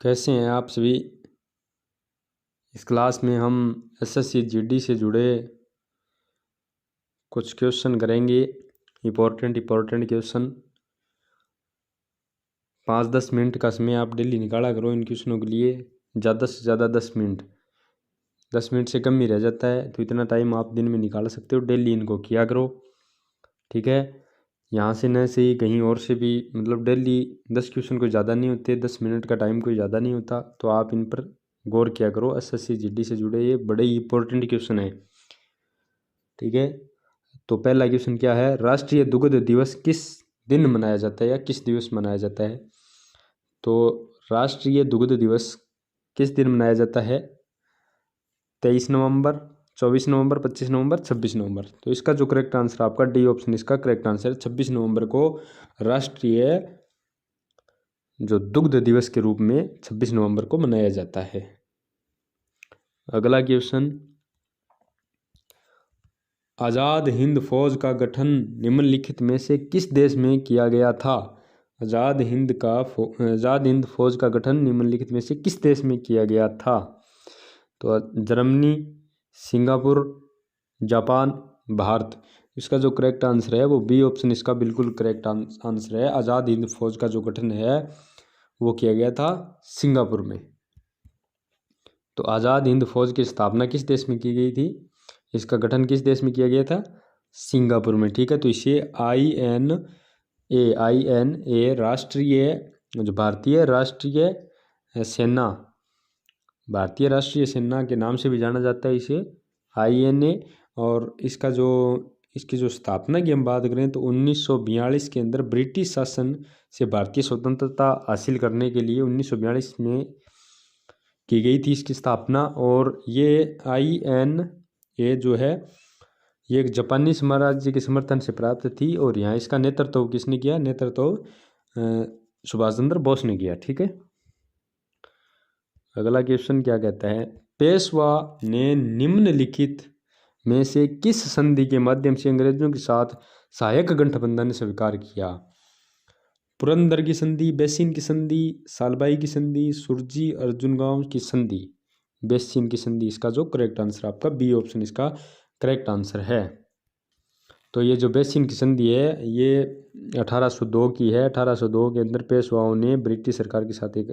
कैसे हैं आप सभी। इस क्लास में हम एसएससी जीडी से जुड़े कुछ क्वेश्चन करेंगे। इम्पोर्टेंट क्वेश्चन 5-10 मिनट का समय आप डेली निकाला करो इन क्वेश्चनों के लिए। ज़्यादा से ज़्यादा 10 मिनट, 10 मिनट से कम ही रह जाता है, तो इतना टाइम आप दिन में निकाल सकते हो। डेली इनको किया करो, ठीक है। यहाँ से न से ही कहीं और से भी, मतलब डेली 10 क्वेश्चन कोई ज़्यादा नहीं होते, 10 मिनट का टाइम कोई ज़्यादा नहीं होता, तो आप इन पर गौर किया करो। एसएससी जीडी से जुड़े ये बड़े ही इंपॉर्टेंट क्वेश्चन है, ठीक है। तो पहला क्वेश्चन क्या है, राष्ट्रीय दुग्ध दिवस किस दिन मनाया जाता है या किस दिवस मनाया जाता है। तो राष्ट्रीय दुग्ध दिवस किस दिन मनाया जाता है? 23 नवंबर, 24 नवंबर, 25 नवंबर, 26 नवंबर। तो इसका जो करेक्ट आंसर आपका डी ऑप्शन इसका करेक्ट आंसर है। 26 नवंबर को राष्ट्रीय जो दुग्ध दिवस के रूप में 26 नवंबर को मनाया जाता है। अगला क्वेश्चन, आज़ाद हिंद फौज का गठन निम्नलिखित में से किस देश में किया गया था? आज़ाद हिंद फौज का गठन निम्नलिखित में से किस देश में किया गया था? तो जर्मनी, सिंगापुर, जापान, भारत। इसका जो करेक्ट आंसर है वो बी ऑप्शन इसका बिल्कुल करेक्ट आंसर है। आज़ाद हिंद फौज का जो गठन है वो किया गया था सिंगापुर में। तो आज़ाद हिंद फौज की स्थापना किस देश में की गई थी? इसका गठन किस देश में किया गया था? सिंगापुर में, ठीक है। तो इसे INA राष्ट्रीय जो भारतीय राष्ट्रीय सेना के नाम से भी जाना जाता है इसे, INA। और इसकी जो स्थापना की हम बात करें तो 1942 के अंदर ब्रिटिश शासन से भारतीय स्वतंत्रता हासिल करने के लिए 1942 में की गई थी इसकी स्थापना। और ये INA जो है ये एक जापानी साम्राज्य के समर्थन से प्राप्त थी। और यहाँ इसका नेतृत्व किसने किया? नेतृत्व सुभाष चंद्र बोस ने किया, ठीक है। अगला क्वेश्चन क्या कहता है, पेशवा ने निम्नलिखित में से किस संधि के माध्यम से अंग्रेजों के साथ सहायक गठबंधन स्वीकार किया? पुरंदर की संधि, बेसिन की संधि, सालबाई की संधि, सुरजी अर्जुनगांव की संधि। बेसिन की संधि इसका जो करेक्ट आंसर आपका बी ऑप्शन इसका करेक्ट आंसर है। तो ये जो बेसिन की संधि है ये 1802 की है। 1802 के अंदर पेशवाओं ने ब्रिटिश सरकार के साथ एक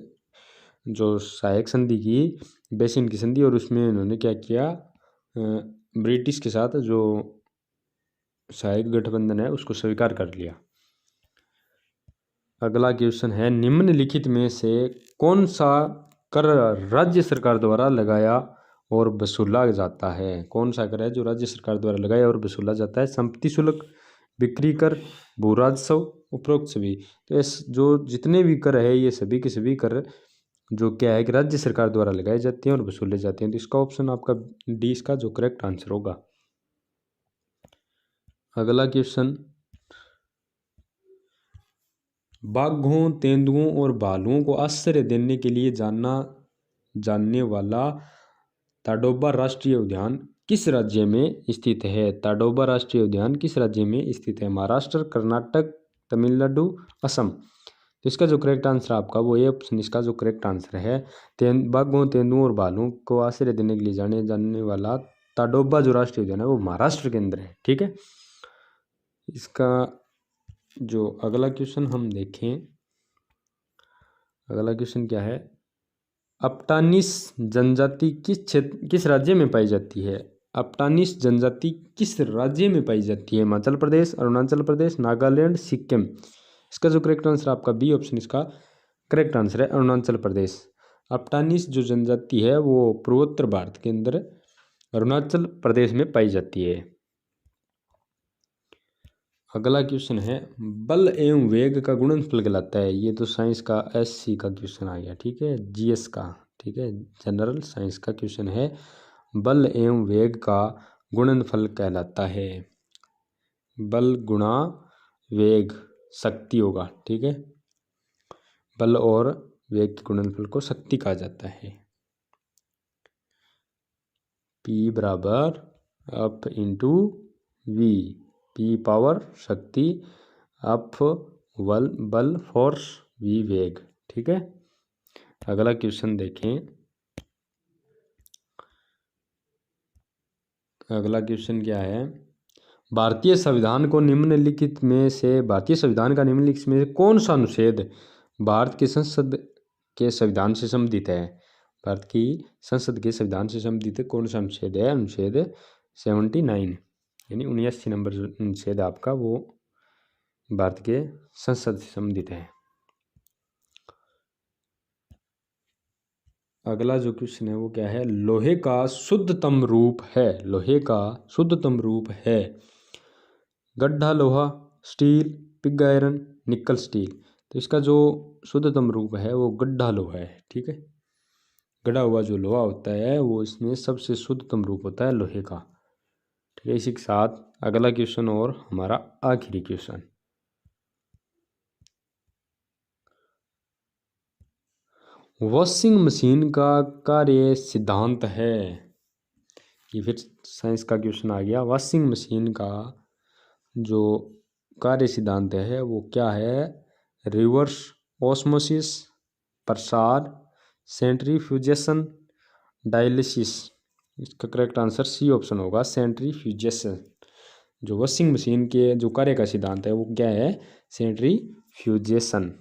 जो सहायक संधि की, बेसिन की संधि, और उसमें उन्होंने क्या किया, ब्रिटिश के साथ जो सहायक गठबंधन है उसको स्वीकार कर लिया। अगला क्वेश्चन है, निम्नलिखित में से कौन सा कर राज्य सरकार द्वारा लगाया और वसूला जाता है? कौन सा कर है जो राज्य सरकार द्वारा लगाया और वसूला जाता है? संपत्ति शुल्क, बिक्री कर, भू राजस्व, उपरोक्त सभी। तो इस जो जितने भी कर है ये सभी के सभी कर जो क्या है कि राज्य सरकार द्वारा लगाए जाते हैं और वसूले जाते हैं। तो इसका ऑप्शन आपका डी इसका जो करेक्ट आंसर होगा। अगला क्वेश्चन, बाघों, तेंदुओं और भालुओं को आश्रय देने के लिए जानने वाला ताडोबा राष्ट्रीय उद्यान किस राज्य में स्थित है? ताडोबा राष्ट्रीय उद्यान किस राज्य में स्थित है? महाराष्ट्र, कर्नाटक, तमिलनाडु, असम। तो इसका जो करेक्ट आंसर आपका वो ये ऑप्शन इसका जो करेक्ट आंसर है। बाघों, तेंदुओं और भालुओं को आश्रय देने के लिए जाने वाला ताडोबा जो राष्ट्रीय उद्यान है वो महाराष्ट्र के अंदर है, ठीक है। इसका जो अगला क्वेश्चन हम देखें, अगला क्वेश्चन क्या है, अपटानिस जनजाति किस राज्य में पाई जाती है? अपटानिस जनजाति किस राज्य में पाई जाती है? हिमाचल प्रदेश, अरुणाचल प्रदेश, नागालैंड, सिक्किम। इसका जो करेक्ट आंसर आपका बी ऑप्शन इसका करेक्ट आंसर है, अरुणाचल प्रदेश। अपटानिस जो जनजाति है वो पूर्वोत्तर भारत के अंदर अरुणाचल प्रदेश में पाई जाती है। अगला क्वेश्चन है, बल एवं वेग का गुणनफल कहलाता है। ये तो साइंस का SC का क्वेश्चन आ गया, ठीक है, GS का, ठीक है, जनरल साइंस का क्वेश्चन है। बल एवं वेग का गुणनफल कहलाता है। बल गुणा वेग शक्ति होगा, ठीक है। बल और वेग के गुणनफल को शक्ति कहा जाता है। P बराबर F into V, P power शक्ति, F बल फोर्स, V वेग, ठीक है। अगला क्वेश्चन देखें। अगला क्वेश्चन क्या है, भारतीय संविधान का निम्नलिखित में से कौन सा अनुच्छेद भारत की संसद के संविधान से संबंधित है? भारत की संसद के संविधान से संबंधित कौन सा अनुच्छेद है? अनुच्छेद 79, यानी 79 नंबर जो अनुच्छेद आपका वो भारत के संसद से संबंधित है। अगला जो क्वेश्चन है वो क्या है, लोहे का शुद्धतम रूप है। लोहे का शुद्धतम रूप है गड्ढा लोहा, स्टील, पिग आयरन, निकल स्टील। तो इसका जो शुद्धतम रूप है वो गड्ढा लोहा है। ठीक है, गढ़ा हुआ जो लोहा होता है वो इसमें सबसे शुद्धतम रूप होता है लोहे का। ठीक है, इसी के साथ अगला क्वेश्चन और हमारा आखिरी क्वेश्चन, वॉशिंग मशीन का कार्य सिद्धांत है। ये फिर साइंस का क्वेश्चन आ गया। वॉशिंग मशीन का जो कार्य सिद्धांत है वो क्या है? रिवर्स ऑस्मोसिस, प्रसार, सेंट्रीफ्यूजेशन, डायलिसिस। इसका करेक्ट आंसर सी ऑप्शन होगा, सेंट्रीफ्यूजेशन। जो वॉशिंग मशीन के जो कार्य का सिद्धांत है वो क्या है? सेंट्रीफ्यूजेशन।